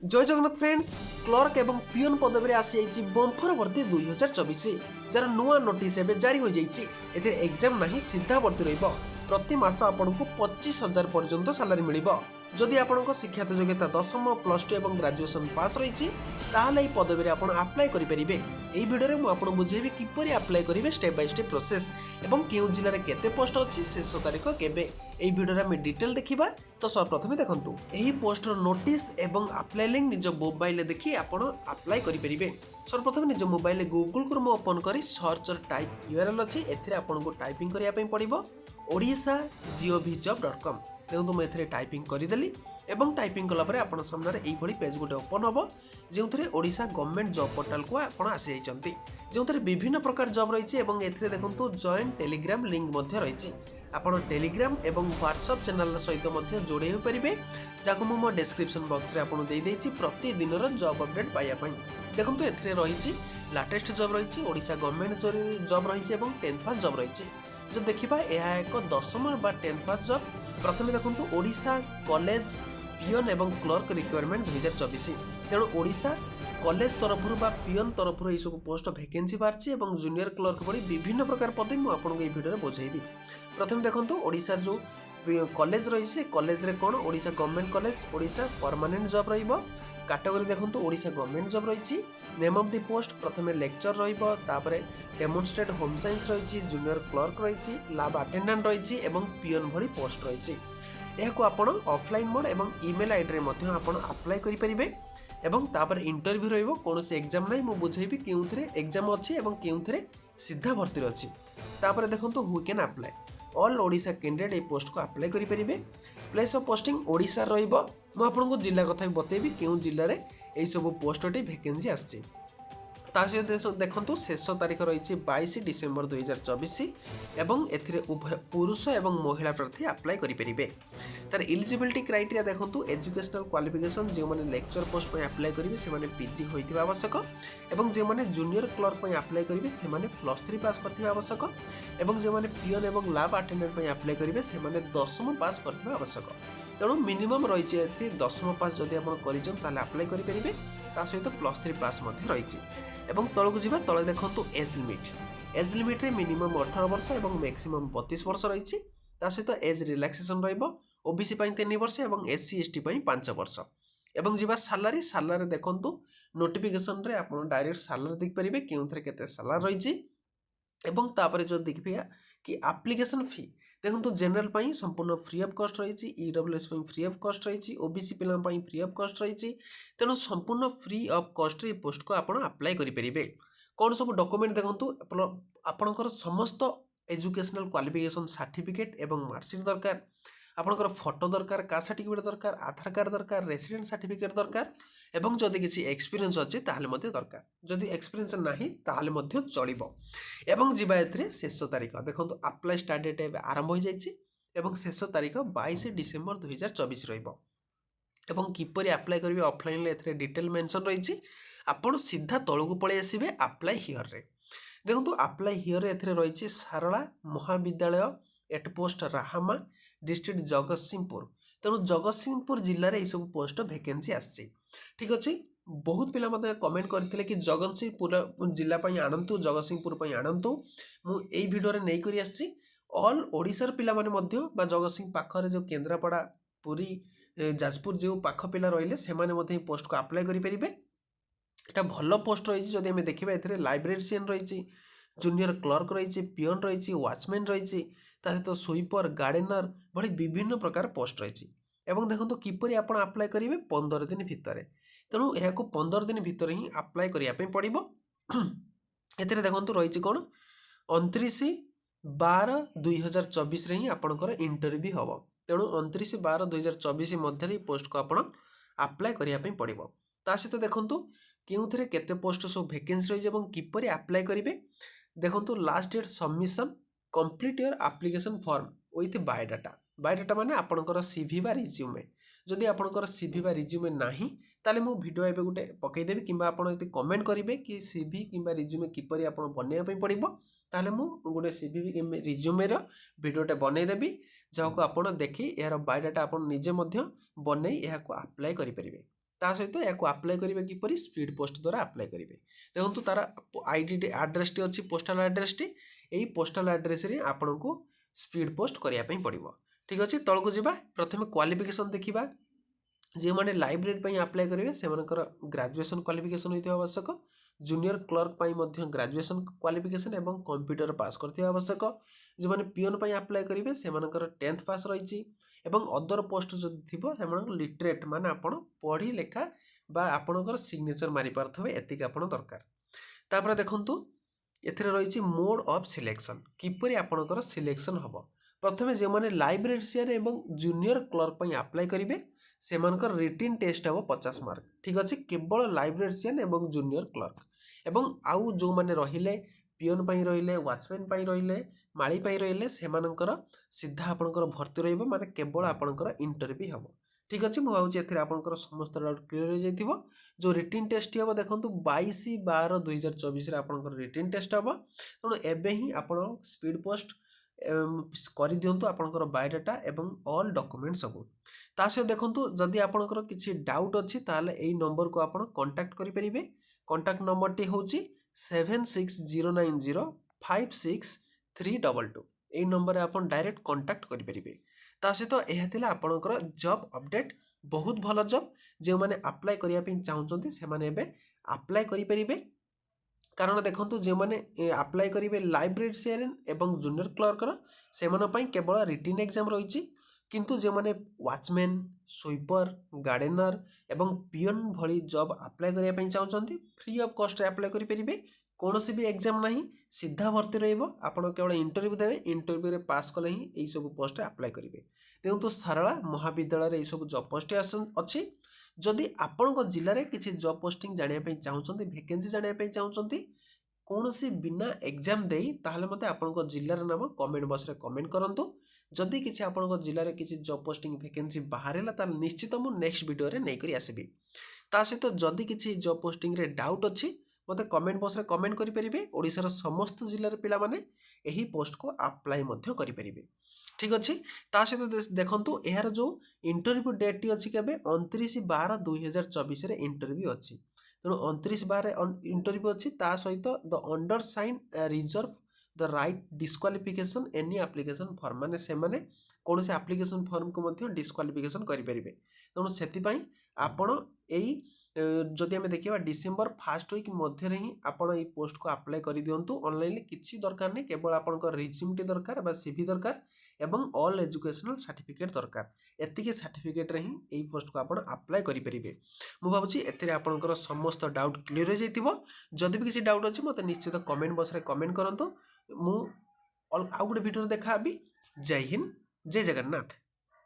जय Jagannath friends. Clerk एवं पियन पदवी आसी बम्फर भर्ती 2024 जार नुआ नोटिस एवं जारी हो जाइए। एग्जाम नहीं सीधा भर्ती रही प्रति मास आपको 25,000 पर्यंत सालारी मिल। जदि आपण शिक्षात योग्यता 10th +2 और ग्रेजुएशन पास रही पदवी आप आप्लाय करेंगे। यही भिडियो में आपको बुझेबी किपर आप्लाय करेंगे स्टेप बाय स्टेप प्रोसेस और क्यों जिले में केते पोस्ट अच्छी शेष तारीख केबे यही भिडियो में डिटेल देखा। तो सर्वप्रथम देखो यही पोस्टर नोटिस एवं आप्लाय लिंक निज मोबाइल देखिए आप आप्लाय करेंगे। सर्वप्रथम निज मोबाइल गूगल क्रोम ओपन कर सर्च और टाइप यूआरएल अच्छी आपको टाइपिंग करने पड़ो odisha.gov.com। देखो मुझे टाइपिंग करदेली एवं टाइपिंग कलापर आप सामने यही पेज गोटे ओपन हम जो ओडिशा गवर्नमेंट जॉब पोर्टल को आप आसी जाती जो विभिन्न प्रकार जॉब रही है। देखो जॉइन टेलीग्राम लिंक रही आपड़ टेलीग्राम एवं व्हाट्सएप चैनल सहित जोड़े हो पारे जहाँ मो डिस्क्रिप्शन बॉक्स में आपको देदेछि प्रतिदिन जॉब अपडेट पाइबापी। देखो ए रही लाटेस्ट जॉब रही ओडिशा गवर्नमेंट जॉब रही 10th पास जॉब रही। जो देखा यह एक 10th बा 10th पास जॉब। प्रथम देखो ओडिशा कॉलेज पियन एवं क्लर्क रिक्वायरमेंट 2024 तेणु ओडिशा कॉलेज तरफ बा पियन तरफ यह सब पोस्ट वैकेंसी बाहरी और जूनियर क्लर्क भली विभिन्न प्रकार पदवी मुझे आपको ये भिडियो बुझेबी। प्रथम देखो ओडिशा जो कॉलेज रही है कॉलेज रे कौन Odisha government college Odisha permanent job रहिबो। कैटेगरी देखो ओडिशा गवर्नमेंट जॉब रही। नेम ऑफ द पोस्ट प्रथम लेक्चर रहिबो तापरे डेमोन्स्ट्रेट होम साइंस रही जूनियर क्लर्क रही लैब अटेंडेंट रही और पियन भली पोस्ट रही। यह आप ऑफलाइन मोड और ईमेल आईडी में आप आप्लाय करेंगे एवं तापर इंटरव्यू रहिबो कौन से एग्जाम नहीं मुझे बुझेबी क्यों एग्जाम अच्छी और क्यों सीधा भर्ती अच्छी। तापर देखो who can apply all Odisha candidate ये पोस्ट को अप्लाई करेंगे। प्लेस ऑफ पोस्टिंग ओडिशा रहिबो मु आपनको जिला कथा भी बतेबी क्यों जिले में यही सब पोस्ट वैकेंसी आसी। देखो शेष तारीख रही 22 डिसेम्बर 2024 एवं एथिरे उभय पुरुष एवं महिला प्रार्थी अप्लाई करेंगे। तार एलिजिबिलिटी क्राइटेरिया देखो एजुकेशनल क्वालिफिकेशन जो मैंने लेक्चर पोस्ट पर अप्लाई करेंगे से पीजी होता आवश्यक और जो मैंने जूनियर क्लर्क पर अप्लाई करेंगे से +3 पास करते आवश्यक और जो मैंने पियन और लैब अटेंडेंट पर अप्लाई करेंगे से 10th पास करते आवश्यक। तेणु मिनिमम रही 10th पास जदि आप अप्लाई करेंगे सहित +3 पास रही। एवं तलू जी तले देखो एज लिमिट मिनिमम 18 वर्ष और मैक्सिमम 32 वर्ष रही सहित एज रिलैक्सेशन ओबीसी 3 वर्ष और SC ST 5 वर्ष। एवं जी सालारी सालारी देखो नोटिफिकेशन रे आप डायरेक्ट सालारी देखिपारे क्यों केते सालारी रही एवं तापर जो देखिए कि एप्लिकेशन फी देखो जनरल संपूर्ण फ्री ऑफ कॉस्ट रही EWS फ्री ऑफ कॉस्ट रही ओबीसी पिला फ्री ऑफ कॉस्ट रही तेणु संपूर्ण फ्री ऑफ कॉस्ट रे पोस्ट को आप अप्लाई करेंगे। कौन सब डॉक्यूमेंट देखो आपणकर समस्त एजुकेशनल क्वालिफिकेशन सर्टिफिकेट एवं मार्कशीट दरकार आपणकर फोटो दरकार कास्ट सर्टिफिकेट दरकार आधार कार्ड दरकार रेसिडेंट सर्टिफिकेट दरकार एवं जदि किसी एक्सपीरियंस अच्छी ताहले मध्य दरकार जदि एक्सपीरियंस नहीं ताहले मध्य चलिबो। एवं जीवा एथिरे शेष तारीख देखो अप्लाई स्टार्ट डेट एवं आरंभ हो जाइए एवं शेष तारीख 22 डिसेम्बर 2024 रहिबो। एवं किपरि अप्लाई करेंगे ऑफलाइन एथिरे डिटेल मेंशन रही आपड़ सीधा तलू पलि आसबे अप्लाई हियर रे। देखो अप्लाई हियर एथिरे रही सारला महाविद्यालय एट पोस्ट राहामा डिस्ट्रिक्ट जगतसिंहपुर तेणु जगतसिंहपुर जिले में सब पोस्ट वैकेंसी आसी। ठीक अच्छे बहुत पिला मते कमेंट करते कि जगतसिंहपुर जिला आणतु जगतसिंहपुर आणतु मुझे भिडियो नहीं करी आसी ऑल ओडिशार पिला माने मध्य बा जगतसिंह पाखरे जो केन्द्रापड़ा पुरी जाजपुर जो पाख पिला रहिले से माने पोस्ट को अप्लाई करेंगे। यहाँ भल पोस्ट रही जदि आम देखा ए लाइब्रेरियन रही जूनियर क्लर्क रही पियन रही वाचमैन रही सहित स्वीपर गार्डेनर भली विभिन्न प्रकार पोस्ट रही। एवं देखो किपरि आप अप्लाई करेंगे 15 दिन भितर तेणु यह 15 दिन भितर ही अप्लाई करने पड़ो। ए देखो रही कौन 29/12/2024 ही आपंकर इंटरव्यू हम तेणु 29/12/2024 मध्य पोस्ट को आप अप्लाई करने पड़ो। ता सहित देखो क्यों केते पोस्ट सब वैकेंसी रही है किपरि अप्लाई करेंगे। देखो last date submission complete your application form with biodata माने आपणकर CV बा रिज्यूमे जदि आपणकर CV बा रिज्यूमे नाही ताले मो वीडियो एबे गुटे पकईदेवी कि आपण यदि कमेंट करेंगे कि CV कि रिज्यूमे किपरि आपण बनैया पड़ो ताले मो गोटे CV रिज्यूमे वीडियोटे बनईदेवी जहाँ को आप देखी यार बायोडाटा आप निजे बन यहाँ अप्लाई करेंगे। ता सहित या आप्लाय करेंगे किपर स्पीड पोस्ट द्वारा आप्लाय करेंगे। देखो तार आईडी आड्रेस टी अच्छी पोस्टाल आड्रेस टी यही पोस्टाल आड्रेस रे आपन को स्पीड पोस्ट करने पड़ो। ठीक अच्छे तौक जावा प्रथम क्वालिफिकेशन देखा जो मैंने लाइब्रेरी आप्लाय करेंगे से ग्रेजुएशन क्वालिफिकेशन होता आवश्यक। जूनियर क्लर्क ग्रेजुएशन क्वालिफिकेशन एवं कंप्यूटर पास करते आवश्यक। जो मैंने पियन आप्लाय करेंगे से 10th पास रही एवं अदर पोस्ट जो थी लिटरेट माने आपण पढ़ी लेखा बा आपणकर सिग्नेचर मारी पारे एतिक आपण दरकार। तापर देखंतु एथिरे रही मोड ऑफ सिलेक्शन किपरि आपणकर सिलेक्शन हम। प्रथमे जो मैंने लाइब्रेरियन एवं जूनियर क्लर्क आप्लाय करेंगे से रिटिन टेस्ट हम 50 मार्क। ठीक अच्छे केवल लाइब्रेरियन एवं जूनियर क्लर्क एवं आउ जो मैंने रहिले पियन रहिले वाचमैन रहिले माली रहिले से सीधा आपणकर भर्ती रहिबो माने केवल आपणकर इंटरव्यू हम। ठीक अच्छे मुझे एथिरे आपणकर समस्त डाउट क्लियर हो जाइथिबो। जो रिटिन टेस्ट हम देखंतु 22/12/2024 रे आपणकर रिटिन टेस्ट हम। तेणु एबे ही आपण स्पीड पोस्ट कर दिंतु आपणकर बायोडाटा एवं ऑल डॉक्यूमेंट सब। ता सहित देखंतु जदि आपणकर किछि डाउट अछि ताले एई नंबर को आपण कांटेक्ट करि परिबे। कांटेक्ट नंबर टी होची 7609056322। एई नंबर रे आपण डायरेक्ट कांटेक्ट करि परिबे। ता सहित एहा थिला आपणकर जॉब अपडेट बहुत भलो जॉब जे माने अप्लाई करिया पे चाहउछन्ती से माने एबे अप्लाई करि परिबे। कारण देखंतु जे माने अप्लाई करेंगे लाइब्रेरियन एवं जूनियर क्लर्क से केवल रिटिन एग्जाम रही। किंतु जे माने वाचमैन स्वीपर गार्डेनर एवं पियन भली जॉब अप्लाई करिया चाहउछन्ती फ्री ऑफ कॉस्ट रे अप्लाई करि परिबे। कोनोसी भी एग्जाम नहीं सीधा भर्ती रहिबो। आपण केवल इंटरव्यू देबे इंटरव्यू रे पास कले ही एई सब पोस्ट रे अप्लाई करिवे। देखंतु सारला महाविद्यालय रे एई सब जॉब पोस्ट अछि। जदि आपण जिले में किसी जॉब पोस्टिंग जानापी चाहते वैकेंसी जानापी चाहते कौन सी बिना एग्जाम दे ताहले मते आपण जिलार नाम कमेंट बॉक्स रे कमेंट करंतु। जदि किसी आपण जिले में किसी जॉब पोस्टिंग वैकेंसी बाहरला ताल निश्चित मु नेक्स्ट वीडियो रे नै करी आसीबी। ता सहित जदि किसी जॉब पोस्टिंग रे डाउट अछि मते कमेंट बॉक्स रे कमेंट करि परिबे। ओडिसा समस्त जिलार पिला माने एही पोस्ट को अप्लाई मध्य करि परिबे। ठीक अच्छे ता सहित देखंतु यार जो इंटरव्यू डेट टी अच्छी केबे 29/12/2024 रे इंटरव्यू अच्छी। तेणु 29/12 इंटरव्यू अच्छी ता सहित the undersigned reserve the right disqualification any application form माने से माने कौन से एप्लिकेशन फॉर्म को मध्य डिस्क्वालिफिकेशन करि परिबे। तेणु सेति पई आपण एई जदि आम देखा डिसेम्बर 1st वीक मध्य ही आपड़ ये पोस्ट को अप्लाई कर दिंतु। ऑनलाइन किसी दरकार नहीं केवल आपंकर रिज्यूम टी दरकार बा सीवी दरकार एवं ऑल एजुकेशनल सर्टिफिकेट दरकार। एतिके सर्टिफिकेट रे ही यही पोस्ट को आप अप्लाई करेंगे। मुझे भावी एतिर आपंकर समस्त डाउट क्लीयर हो जाइथिबो। जदि भी किसी डाउट अच्छे मत निश्चित कमेंट बॉक्स रे कमेंट करंतु। मु आउ गोटे वीडियो देखा। जय हिंद जय जगन्नाथ।